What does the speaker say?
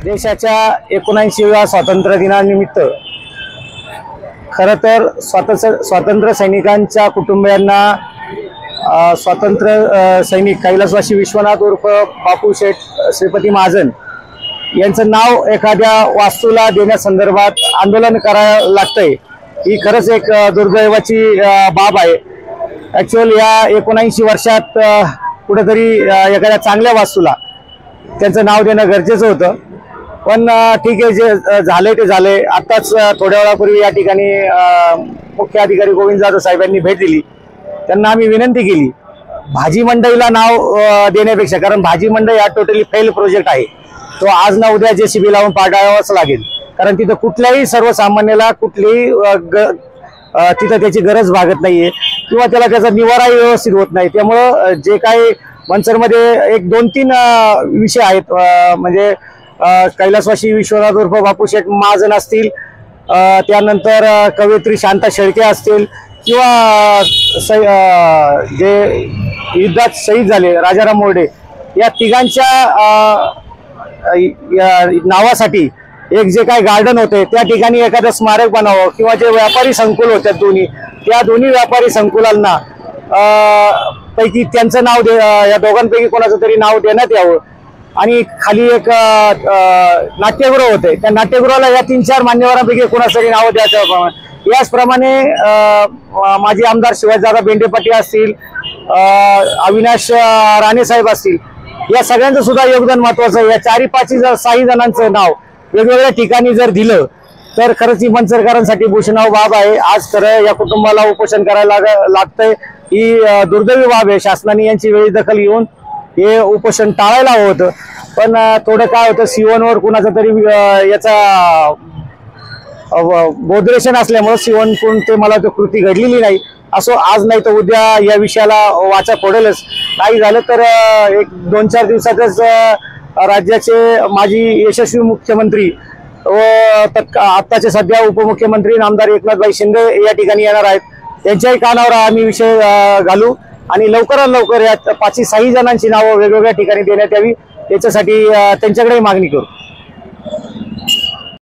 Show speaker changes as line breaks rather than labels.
देशाच्या 79व्या स्वातंत्र्य दिनानिमित्त खरं तर स्वातंत्र्य सैनिकांच्या कुटुंबियांना स्वातंत्र्य सैनिक कैलासवासी विश्वनाथ उर्फ बापू शेठ श्रीपती महाजन यांचं नाव एखाद्या वास्तूला देण्यासंदर्भात आंदोलन करायला लागतंय ही खरंच एक दुर्दैवाची बाब आहे। ॲक्च्युअली या 79 वर्षात कुठेतरी एखाद्या चांगल्या वास्तूला त्यांचं नाव देणं गरजेचं होतं, पण ठीक आहे, जे झाले ते झाले। आताच थोड्या वेळापूर्वी या ठिकाणी मुख्य अधिकारी गोविंद जाधव साहेबांनी भेट दिली। त्यांना आम्ही विनंती केली भाजी मंडईला नाव देण्यापेक्षा, कारण भाजी मंडई हा टोटली फेल प्रोजेक्ट आहे, तो आज ना उद्या JCB लावून पाडावाच लागेल, कारण तिथं कुठल्याही सर्वसामान्याला कुठलीही तिथं त्याची गरज भागत नाहीये किंवा त्याचा निवाराही व्यवस्थित होत नाही। त्यामुळं जे काही मनसरमध्ये एक 2-3 विषय आहेत, म्हणजे कैलासवासी विश्वनाथ उर्फ बापू शेठ महाजन असतील, त्यानंतर कवयित्री शांता शेळके असतील, किंवा जे युद्धात शहीद झाले राजाराम मोरडे, या तिघांच्या नावासाठी एक जे काही गार्डन होते त्या ठिकाणी एखादं स्मारक बनावं, किंवा जे व्यापारी संकुल होते त्या दोन्ही व्यापारी संकुलांना पैकी त्यांचं नाव या दोघांपैकी कोणाचं तरी नाव देण्यात यावं। आणि खाली एक नाट्यगृह होते, त्या नाट्यगृहाला या 3-4 मान्यवरांपैकी कोणाचं तरी नाव द्यायचं। याचप्रमाणे माजी आमदार शिवाजीदादा बेंडेपाटील असतील, अविनाश राणेसाहेब असतील, या सगळ्यांचं सुद्धा योगदान महत्वाचं आहे। या 4-5-6 जणांचं नाव वेगवेगळ्या ठिकाणी जर दिलं तर खरंच ही मनसरकरांसाठी भूषणाव बाब आहे। आज खरं या कुटुंबाला उपोषण करायला लागतंय, ही दुर्दैवी बाब आहे। शासनाने यांची वेळी दखल घेऊन हे उपोषण टाळायला हवं होतं, पण थोडं काय होतं, सीओनवर कुणाचा तरी याचा बोधरेशन असल्यामुळे सीओनकडून ते मला तो कृती घडलेली नाही। असो, आज नाही तर उद्या या विषयाला वाचा फोडेलच। नाही झालं तर 1-2-4 दिवसातच राज्याचे माजी यशस्वी मुख्यमंत्री व आत्ताचे सध्या उपमुख्यमंत्री नामदार एकनाथभाई शिंदे या ठिकाणी येणार आहेत। त्यांच्याही कानावर आम्ही विषय घालू आणि लवकरात लवकर या 5-6 जणांची नावं वेगवेगळ्या ठिकाणी देण्यात यावी, याच्यासाठी त्यांच्याकडे मागणी करू।